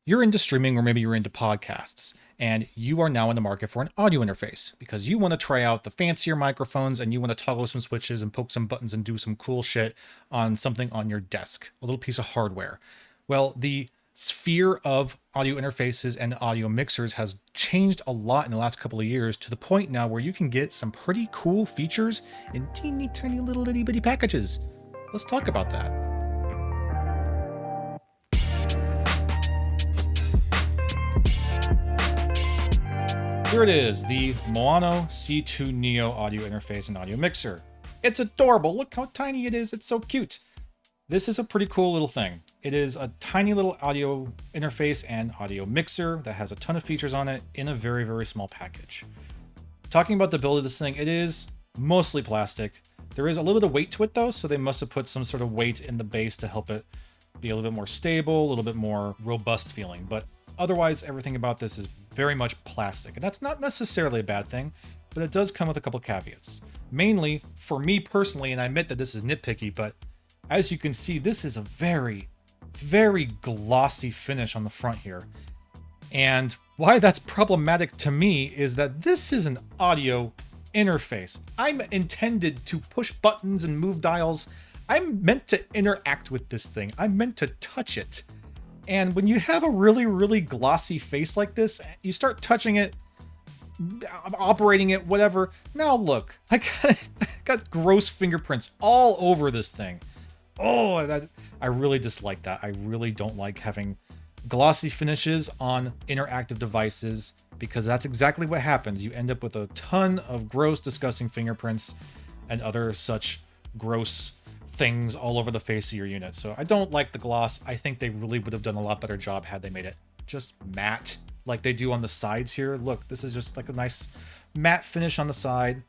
You're into streaming or maybe you're into podcasts, and you are now in the market for an audio interface because you want to try out the fancier microphones and you want to toggle some switches and poke some buttons and do some cool shit on something on your desk, a little piece of hardware. Well, the sphere of audio interfaces and audio mixers has changed a lot in the last couple of years to the point now where you can get some pretty cool features in teeny tiny little itty bitty packages. Let's talk about that. Here it is, the Maono C2 NEO audio interface and audio mixer. It's adorable. Look how tiny it is. It's so cute. This is a pretty cool little thing. It is a tiny little audio interface and audio mixer that has a ton of features on it in a very, very small package. Talking about the build of this thing, it is mostly plastic. There is a little bit of weight to it though, so they must have put some sort of weight in the base to help it be a little bit more stable, a little bit more robust feeling. But otherwise, everything about this is very much plastic. And that's not necessarily a bad thing, but it does come with a couple caveats. Mainly, for me personally, and I admit that this is nitpicky, but as you can see, this is a very, very glossy finish on the front here. And why that's problematic to me is that this is an audio interface. I'm intended to push buttons and move dials. I'm meant to interact with this thing. I'm meant to touch it. And when you have a really, really glossy face like this, you start touching it, operating it, whatever. Now look, I got gross fingerprints all over this thing. Oh, I really dislike that. I really don't like having glossy finishes on interactive devices because that's exactly what happens. You end up with a ton of gross, disgusting fingerprints and other such gross things all over the face of your unit. So I don't like the gloss. I think they really would have done a lot better job had they made it just matte like they do on the sides here. Look, this is just like a nice matte finish on the side.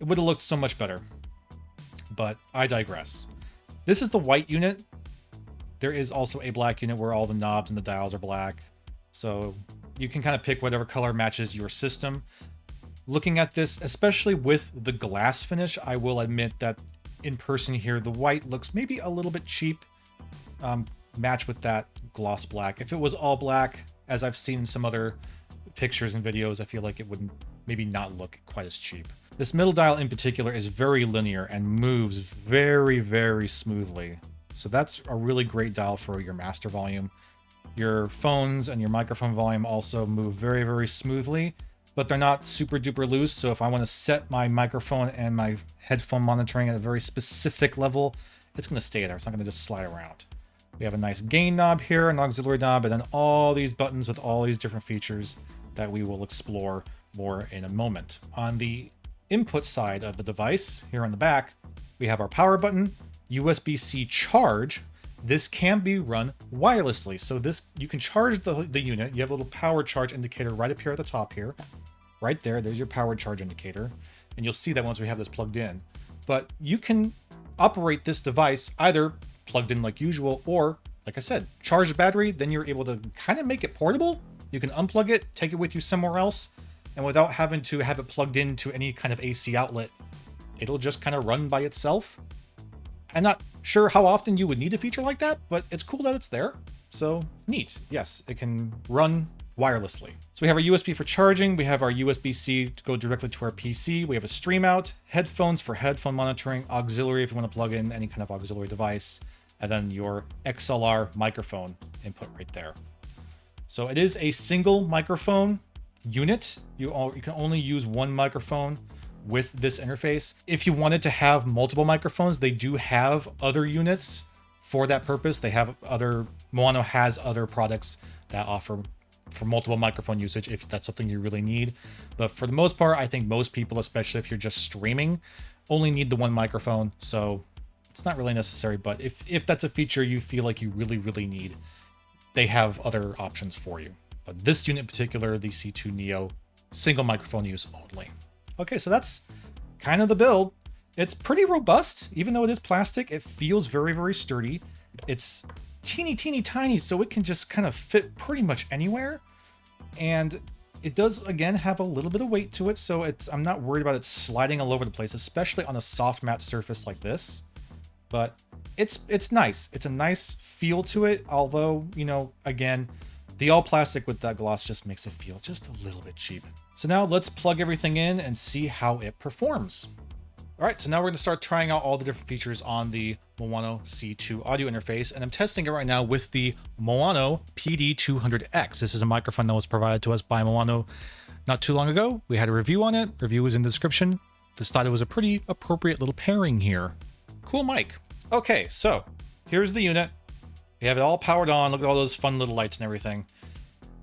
It would have looked so much better, but I digress. This is the white unit. There is also a black unit where all the knobs and the dials are black. So you can kind of pick whatever color matches your system. Looking at this, especially with the glass finish, I will admit that in person here, the white looks maybe a little bit cheap, matched with that gloss black. If it was all black, as I've seen in some other pictures and videos, I feel like it wouldn't maybe not look quite as cheap. This middle dial in particular is very linear and moves very, very smoothly. So that's a really great dial for your master volume. Your phones and your microphone volume also move very, very smoothly, but they're not super duper loose. So if I want to set my microphone and my headphone monitoring at a very specific level, it's going to stay there. It's not going to just slide around. We have a nice gain knob here, an auxiliary knob, and then all these buttons with all these different features that we will explore more in a moment. On the input side of the device, here on the back, we have our power button, USB-C charge. This can be run wirelessly. So this, you can charge the unit. You have a little power charge indicator right up here at the top here. Right there, there's your power charge indicator. And you'll see that once we have this plugged in. But you can operate this device either plugged in like usual, or like I said, charge the battery, then you're able to kind of make it portable. You can unplug it, take it with you somewhere else, and without having to have it plugged into any kind of AC outlet, it'll just kind of run by itself. I'm not sure how often you would need a feature like that, but it's cool that it's there. So neat. Yes, it can run wirelessly. So we have our USB for charging. We have our USB-C to go directly to our PC. We have a stream out, headphones for headphone monitoring, auxiliary if you want to plug in any kind of auxiliary device, and then your XLR microphone input right there. So it is a single microphone unit. You can only use one microphone with this interface. If you wanted to have multiple microphones, they do have other units for that purpose. Maono has other products that offer for multiple microphone usage if that's something you really need. But for the most part, I think most people, especially if you're just streaming, only need the one microphone. So it's not really necessary, but if that's a feature you feel like you really, really need, they have other options for you. But this unit in particular, the C2 NEO, single microphone use only. Okay, so that's kind of the build. It's pretty robust, even though it is plastic. It feels very, very sturdy. It's teeny, teeny, tiny, so it can just kind of fit pretty much anywhere. And it does, again, have a little bit of weight to it, so I'm not worried about it sliding all over the place, especially on a soft matte surface like this. But it's nice. It's a nice feel to it, although, you know, again, The all plastic with that gloss just makes it feel just a little bit cheap. So now let's plug everything in and see how it performs. All right, so now we're gonna start trying out all the different features on the Maono C2 audio interface, and I'm testing it right now with the Maono PD200X. This is a microphone that was provided to us by Maono not too long ago. We had a review on it. Review is in the description. Just thought it was a pretty appropriate little pairing here. Cool mic. Okay, so here's the unit. We have it all powered on. Look at all those fun little lights and everything.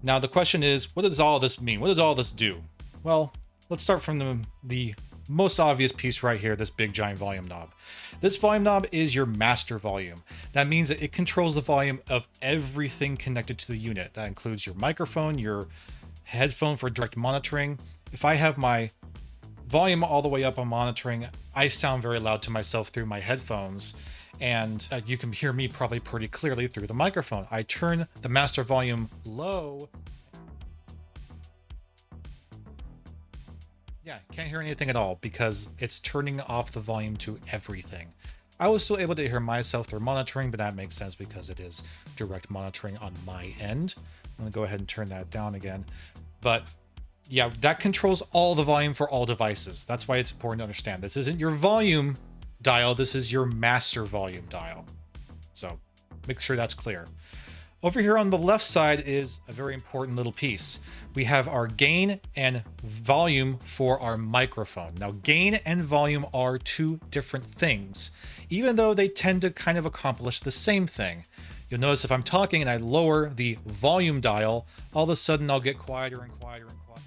Now the question is, what does all this mean? What does all this do? Well, let's start from the most obvious piece right here, this big giant volume knob. This volume knob is your master volume. That means that it controls the volume of everything connected to the unit. That includes your microphone, your headphone for direct monitoring. If I have my volume all the way up on monitoring, I sound very loud to myself through my headphones, and you can hear me probably pretty clearly through the microphone. I turn the master volume low. Yeah, can't hear anything at all because it's turning off the volume to everything. I was still able to hear myself through monitoring, but that makes sense because it is direct monitoring on my end. I'm gonna go ahead and turn that down again. But yeah, that controls all the volume for all devices. That's why it's important to understand. This isn't your volume dial, this is your master volume dial. So make sure that's clear. Over here on the left side is a very important little piece. We have our gain and volume for our microphone. Now, gain and volume are two different things, even though they tend to kind of accomplish the same thing. You'll notice if I'm talking and I lower the volume dial, all of a sudden I'll get quieter and quieter and quieter.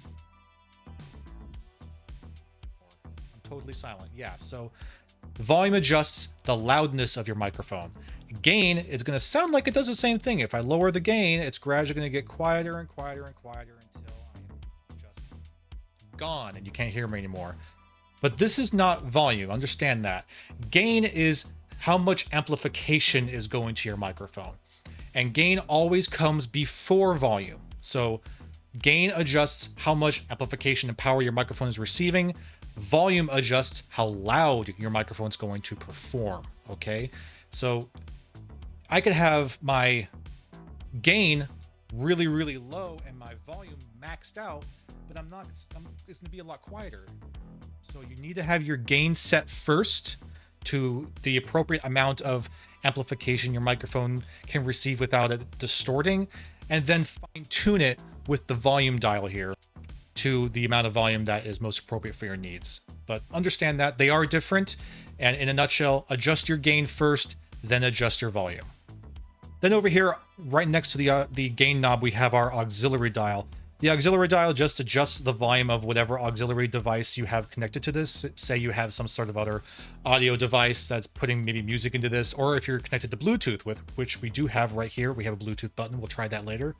I'm totally silent. Yeah, so volume adjusts the loudness of your microphone. Gain is going to sound like it does the same thing. If I lower the gain, it's gradually going to get quieter and quieter and quieter until I'm just gone and you can't hear me anymore. But this is not volume. Understand that. Gain is how much amplification is going to your microphone. And gain always comes before volume. So gain adjusts how much amplification and power your microphone is receiving. Volume adjusts how loud your microphone is going to perform. Okay? So I could have my gain really, really low and my volume maxed out, but it's going to be a lot quieter. So you need to have your gain set first to the appropriate amount of amplification your microphone can receive without it distorting, and then fine tune it with the volume dial here to the amount of volume that is most appropriate for your needs. But understand that they are different, and in a nutshell, adjust your gain first, then adjust your volume. Then over here, right next to the gain knob, we have our auxiliary dial. The auxiliary dial just adjusts the volume of whatever auxiliary device you have connected to this. Say you have some sort of other audio device that's putting maybe music into this, or if you're connected to Bluetooth, which we do have right here. We have a Bluetooth button. We'll try that later.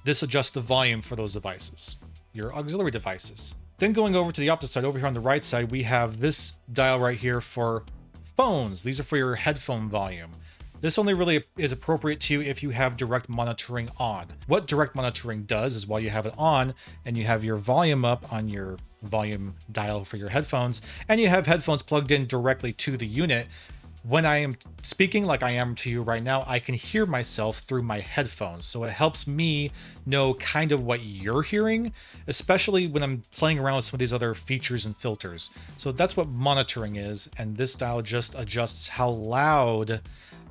This adjusts the volume for those devices, your auxiliary devices. Then going over to the opposite side, over here on the right side, we have this dial right here for phones. These are for your headphone volume. This only really is appropriate to you if you have direct monitoring on. What direct monitoring does is while you have it on and you have your volume up on your volume dial for your headphones, and you have headphones plugged in directly to the unit, when I am speaking like I am to you right now, I can hear myself through my headphones. So it helps me know kind of what you're hearing, especially when I'm playing around with some of these other features and filters. So that's what monitoring is. And this dial just adjusts how loud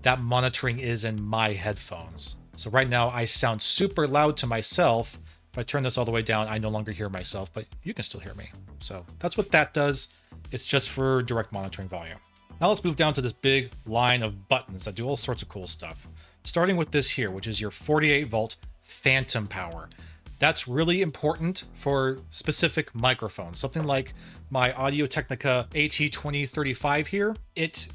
that monitoring is in my headphones. So right now I sound super loud to myself. If I turn this all the way down, I no longer hear myself, but you can still hear me. So that's what that does. It's just for direct monitoring volume. Now let's move down to this big line of buttons that do all sorts of cool stuff. Starting with this here, which is your 48 volt phantom power. That's really important for specific microphones. Something like my Audio-Technica AT2035 here, it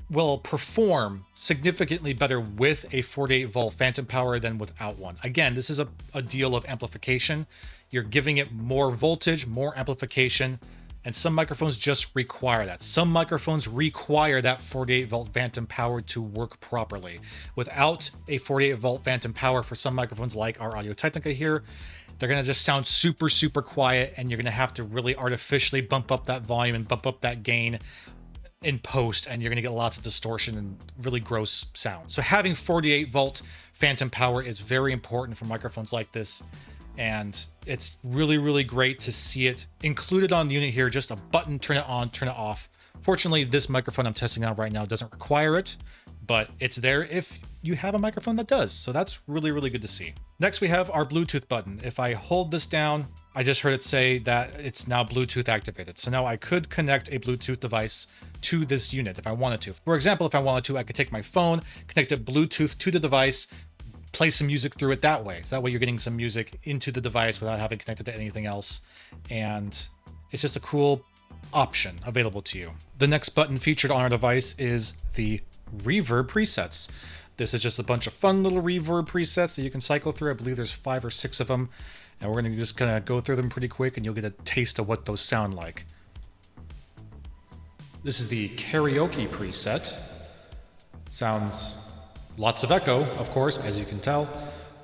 will perform significantly better with a 48 volt phantom power than without one. Again, this is a deal of amplification. You're giving it more voltage, more amplification, and some microphones just require that. Some microphones require that 48 volt phantom power to work properly. Without a 48 volt phantom power for some microphones like our Audio-Technica here, they're gonna just sound super, super quiet, and you're gonna have to really artificially bump up that volume and bump up that gain in post, and you're going to get lots of distortion and really gross sound. So having 48 volt phantom power is very important for microphones like this, and it's really, really great to see it included on the unit here. Just a button, turn it on, turn it off. Fortunately, this microphone I'm testing out right now doesn't require it, but it's there if you have a microphone that does. So that's really, really good to see. Next, we have our Bluetooth button. If I hold this down, I just heard it say that it's now Bluetooth activated. So now I could connect a Bluetooth device to this unit if I wanted to. For example, if I wanted to, I could take my phone, connect it Bluetooth to the device, play some music through it that way. So that way you're getting some music into the device without having connected to anything else. And it's just a cool option available to you. The next button featured on our device is the reverb presets. This is just a bunch of fun little reverb presets that you can cycle through. I believe there's 5 or 6 of them, and we're just gonna go through them pretty quick and you'll get a taste of what those sound like. This is the karaoke preset. Sounds lots of echo, of course, as you can tell,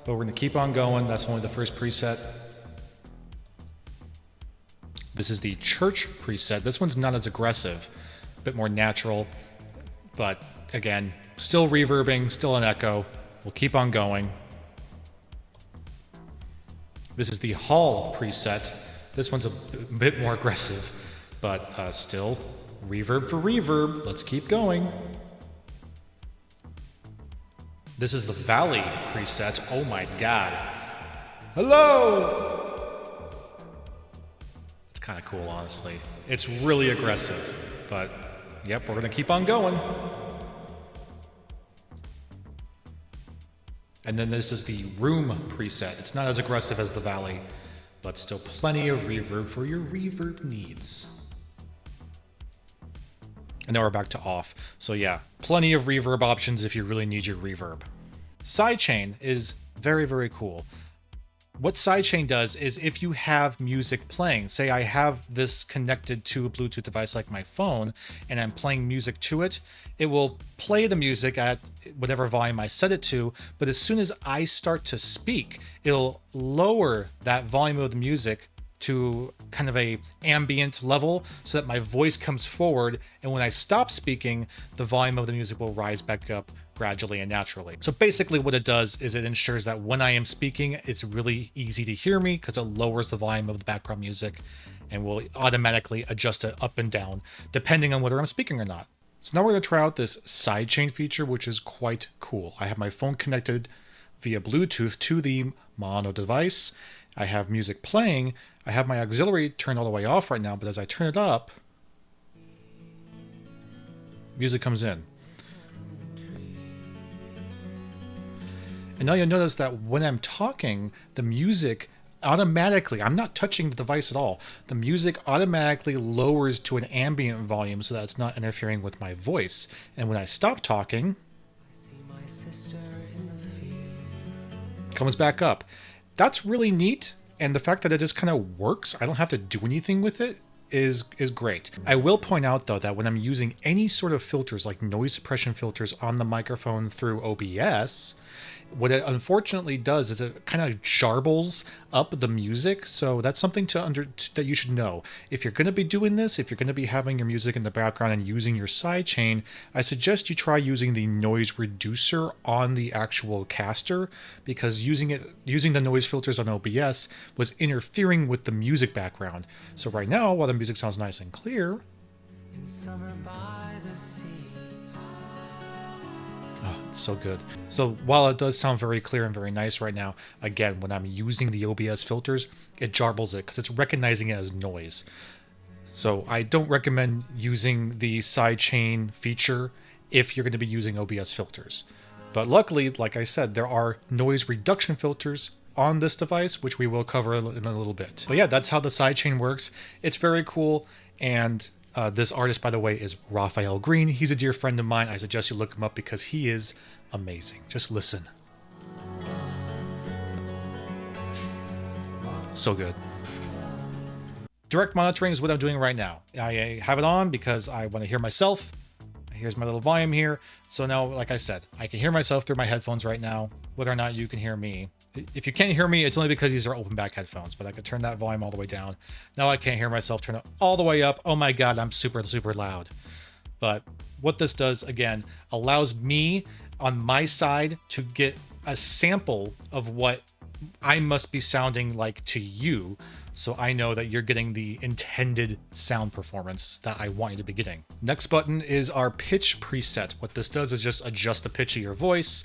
but we're gonna keep on going. That's only the first preset. This is the church preset. This one's not as aggressive, a bit more natural, but again, still reverbing, still an echo. We'll keep on going. This is the hall preset. This one's a bit more aggressive, but still reverb for reverb. Let's keep going. This is the valley preset. Oh my god. Hello! It's kind of cool, honestly. It's really aggressive, but yep, we're gonna keep on going. And then this is the room preset. It's not as aggressive as the valley, but still plenty of reverb for your reverb needs. And now we're back to off. So yeah, plenty of reverb options if you really need your reverb. Sidechain is very, very cool. What Sidechain does is if you have music playing, say I have this connected to a Bluetooth device like my phone, and I'm playing music to it, it will play the music at whatever volume I set it to, but as soon as I start to speak, it'll lower that volume of the music to kind of a ambient level so that my voice comes forward, and when I stop speaking, the volume of the music will rise back up gradually and naturally. So basically what it does is it ensures that when I am speaking, it's really easy to hear me because it lowers the volume of the background music and will automatically adjust it up and down depending on whether I'm speaking or not. So now we're going to try out this sidechain feature, which is quite cool. I have my phone connected via Bluetooth to the Maono device. I have music playing. I have my auxiliary turned all the way off right now, but as I turn it up, music comes in. And now you'll notice that when I'm talking, the music automatically, I'm not touching the device at all, the music automatically lowers to an ambient volume so that it's not interfering with my voice. And when I stop talking, it comes back up. That's really neat, and the fact that it just kind of works, I don't have to do anything with it, is great. I will point out though that when I'm using any sort of filters like noise suppression filters on the microphone through OBS, what it unfortunately does is it kind of jarbles up the music. So that's something that you should know. If you're going to be doing this, if you're going to be having your music in the background and using your sidechain, I suggest you try using the noise reducer on the actual caster, because using the noise filters on OBS was interfering with the music background. So right now, while the music sounds nice and clear, oh, it's so good. So while it does sound very clear and very nice right now, again, when I'm using the OBS filters, it jarbles it because it's recognizing it as noise. So I don't recommend using the sidechain feature if you're going to be using OBS filters. But luckily, like I said, there are noise reduction filters on this device, which we will cover in a little bit. But yeah, that's how the sidechain works. It's very cool, and this artist, by the way, is Rafael Green. He's a dear friend of mine. I suggest you look him up because he is amazing. Just listen. So good. Direct monitoring is what I'm doing right now. I have it on because I want to hear myself. Here's my little volume here. So now, like I said, I can hear myself through my headphones right now, whether or not you can hear me. If you can't hear me, it's only because these are open back headphones, but I could turn that volume all the way down. Now I can't hear myself, turn it all the way up. Oh my God, I'm super, super loud. But what this does, again, allows me on my side to get a sample of what I must be sounding like to you, so I know that you're getting the intended sound performance that I want you to be getting. Next button is our pitch preset. What this does is just adjust the pitch of your voice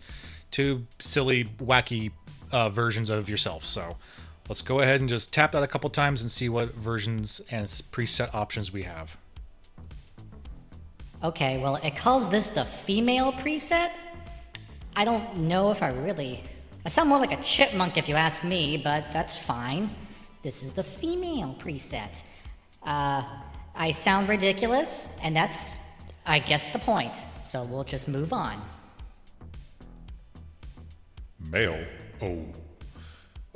to silly, wacky versions of yourself. So let's go ahead and just tap that a couple times and see what versions and preset options we have. Okay, well, it calls this the female preset. I don't know if I sound more like a chipmunk if you ask me, but that's fine. This is the female preset. I sound ridiculous, and that's, I guess, the point. So we'll just move on. Male? Oh.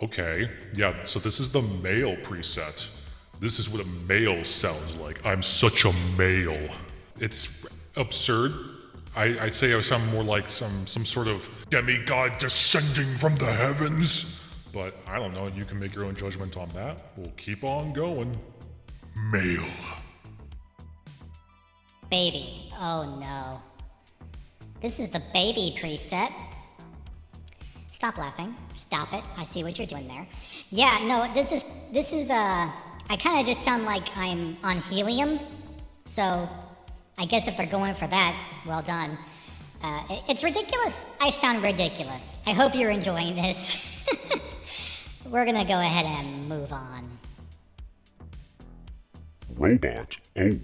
Okay. Yeah, so this is the male preset. This is what a male sounds like. I'm such a male. It's absurd. I'd say I sound more like some sort of demigod descending from the heavens. But I don't know, you can make your own judgment on that. We'll keep on going. Male. Baby. Oh no. This is the baby preset. Stop laughing. Stop it. I see what you're doing there. Yeah, no, this is I kind of just sound like I'm on helium. So I guess if they're going for that, well done. It's ridiculous. I sound ridiculous. I hope you're enjoying this. We're gonna go ahead and move on. Robot? Oh.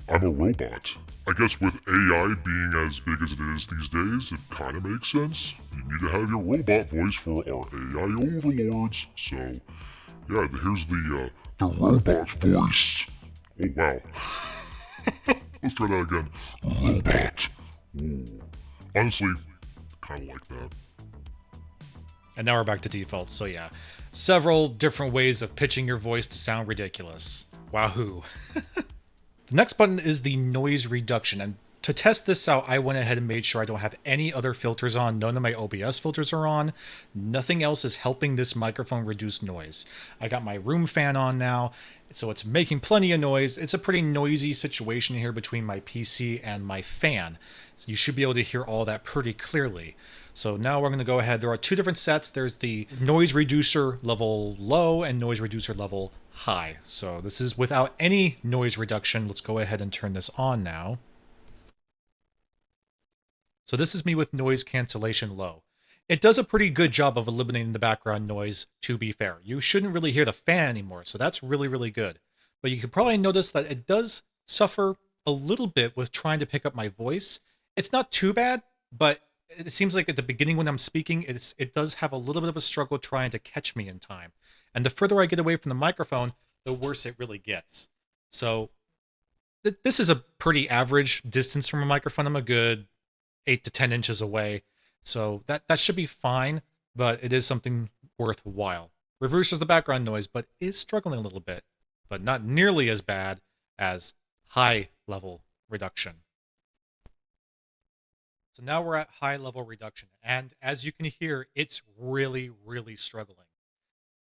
I'm a robot. I guess with AI being as big as it is these days, it kind of makes sense. You need to have your robot voice for our AI overlords. So, yeah, here's the robot voice. Oh, wow. Let's try that again. Robot. Ooh. Honestly, kind of like that. And now we're back to default, so yeah. Several different ways of pitching your voice to sound ridiculous. Wahoo. The next button is the noise reduction, and to test this out, I went ahead and made sure I don't have any other filters on. None of my OBS filters are on. Nothing else is helping this microphone reduce noise. I got my room fan on now, so it's making plenty of noise. It's a pretty noisy situation here between my PC and my fan. So you should be able to hear all that pretty clearly. So now we're going to go ahead. There are two different sets. There's the noise reducer level low and noise reducer level high. So this is without any noise reduction. Let's go ahead and turn this on now. So this is me with noise cancellation low. It does a pretty good job of eliminating the background noise, to be fair. You shouldn't really hear the fan anymore, so that's really, really good. But you could probably notice that it does suffer a little bit with trying to pick up my voice. It's not too bad, but it seems like at the beginning when I'm speaking, it does have a little bit of a struggle trying to catch me in time. And the further I get away from the microphone, the worse it really gets. So this is a pretty average distance from a microphone. I'm a good 8 to 10 inches away. So that should be fine, but it is something worthwhile. Reverses the background noise, but is struggling a little bit, but not nearly as bad as high level reduction. So now we're at high level reduction, and as you can hear, it's really, really struggling.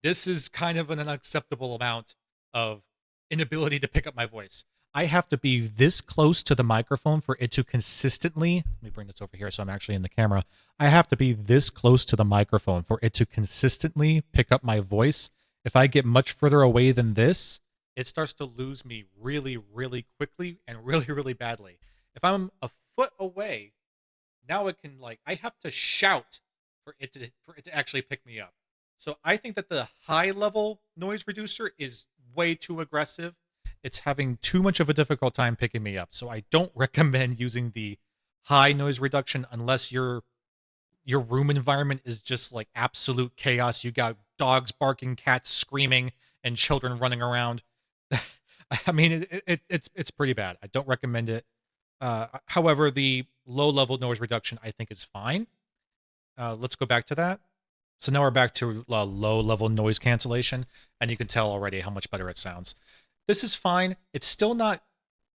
This is kind of an unacceptable amount of inability to pick up my voice. I have to be this close to the microphone for it to consistently, let me bring this over here so I'm actually in the camera. I have to be this close to the microphone for it to consistently pick up my voice. If I get much further away than this, it starts to lose me really, really quickly and really, really badly. If I'm a foot away, now it can, like, I have to shout for it to actually pick me up. So I think that the high level noise reducer is way too aggressive. It's having too much of a difficult time picking me up. So I don't recommend using the high noise reduction unless your room environment is just like absolute chaos. You got dogs barking, cats screaming, and children running around. I mean, it's pretty bad. I don't recommend it. However, the low-level noise reduction, I think, is fine. Let's go back to that. So now we're back to low-level noise cancellation, and you can tell already how much better it sounds. This is fine. It's still not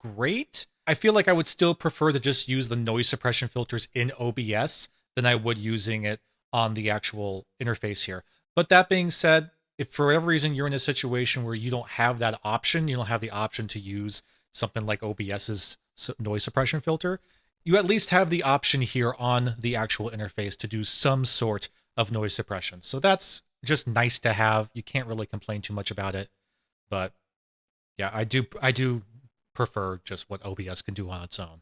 great. I feel like I would still prefer to just use the noise suppression filters in OBS than I would using it on the actual interface here. But that being said, if for whatever reason you're in a situation where you don't have that option, you don't have the option to use something like OBS's noise suppression filter, you at least have the option here on the actual interface to do some sort of noise suppression. So that's just nice to have. You can't really complain too much about it. But yeah, I do prefer just what OBS can do on its own.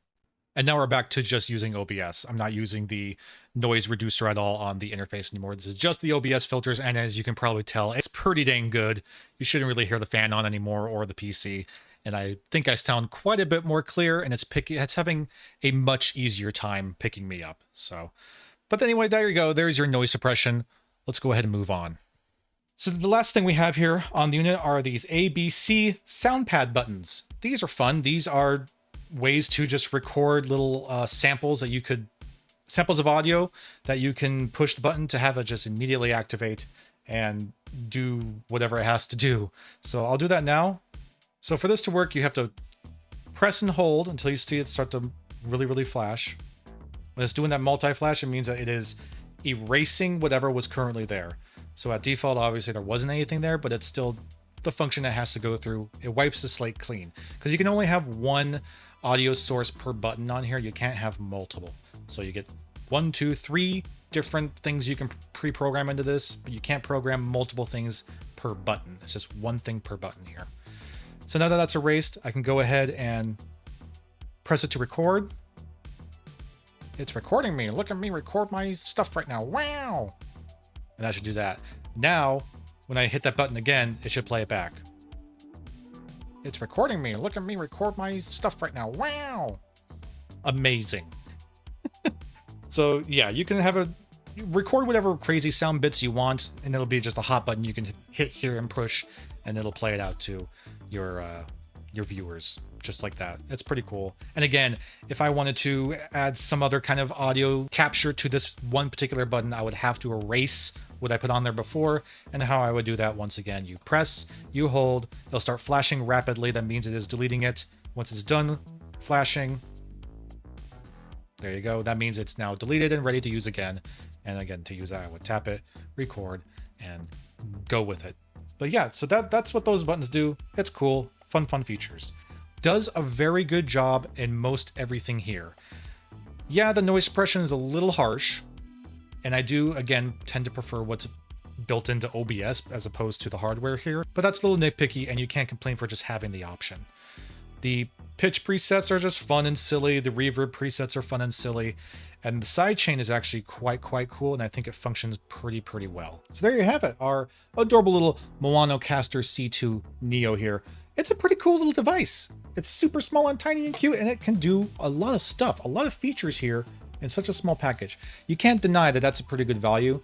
And now we're back to just using OBS. I'm not using the noise reducer at all on the interface anymore. This is just the OBS filters, and as you can probably tell, it's pretty dang good. You shouldn't really hear the fan on anymore or the PC. And I think I sound quite a bit more clear, and it's having a much easier time picking me up. So, but anyway, there you go. There's your noise suppression. Let's go ahead and move on. So the last thing we have here on the unit are these ABC sound pad buttons. These are fun. These are ways to just record little samples of audio that you can push the button to have it just immediately activate and do whatever it has to do. So I'll do that now. So for this to work, you have to press and hold until you see it start to really flash. When it's doing that multi-flash, it means that it is erasing whatever was currently there. So at default, obviously there wasn't anything there, but it's still the function it has to go through. It wipes the slate clean because you can only have one audio source per button on here. You can't have multiple. So you get 1, 2, 3 different things you can pre-program into this, but you can't program multiple things per button. It's just one thing per button here. So now that that's erased, I can go ahead and press it to record. It's recording me. Look at me record my stuff right now. Wow. And that should do that. Now, when I hit that button again, it should play it back. It's recording me. Look at me record my stuff right now. Wow. Amazing. So yeah, you can record whatever crazy sound bits you want, and it'll be just a hot button you can hit here and push, and it'll play it out to your viewers just like that. It's pretty cool. And again, if I wanted to add some other kind of audio capture to this one particular button, I would have to erase what I put on there before. And how I would do that, once again, you press, you hold, it'll start flashing rapidly. That means it is deleting it. Once it's done flashing, there you go. That means it's now deleted and ready to use again. And again, to use that, I would tap it, record, and go with it. But yeah, so that's what those buttons do. It's cool. Fun features. Does a very good job in most everything here. Yeah, the noise suppression is a little harsh, and I do, again, tend to prefer what's built into OBS as opposed to the hardware here, but that's a little nitpicky, and you can't complain for just having the option. The pitch presets are just fun and silly, the reverb presets are fun and silly, and the sidechain is actually quite cool, and I think it functions pretty well. So there you have it, our adorable little Maono Caster C2 NEO here. It's a pretty cool little device. It's super small and tiny and cute, and it can do a lot of stuff, a lot of features here in such a small package. You can't deny that that's a pretty good value.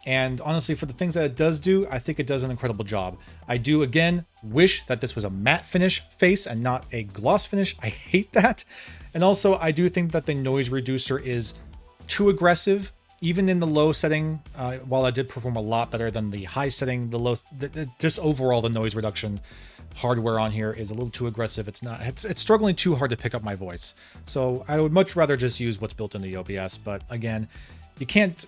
And honestly, for the things that it does do, I think it does an incredible job. I do, again, wish that this was a matte finish face and not a gloss finish. I hate that. And also, I do think that the noise reducer is too aggressive. Even in the low setting, while I did perform a lot better than the high setting, just overall the noise reduction hardware on here is a little too aggressive. It's struggling too hard to pick up my voice. So I would much rather just use what's built in the OBS. But again, you can't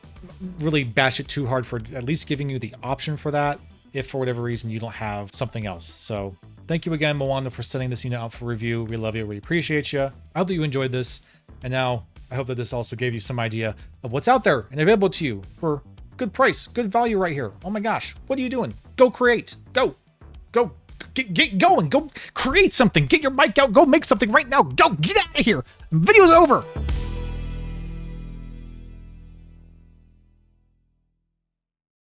really bash it too hard for at least giving you the option for that if for whatever reason you don't have something else. So thank you again, Maono, for sending this unit out for review. We love you. We appreciate you. I hope that you enjoyed this. And now I hope that this also gave you some idea of what's out there and available to you for good price, good value right here. Oh my gosh, what are you doing? Go create. Go. Get going. Go create something. Get your mic out. Go make something right now. Go. Get out of here. Video's over.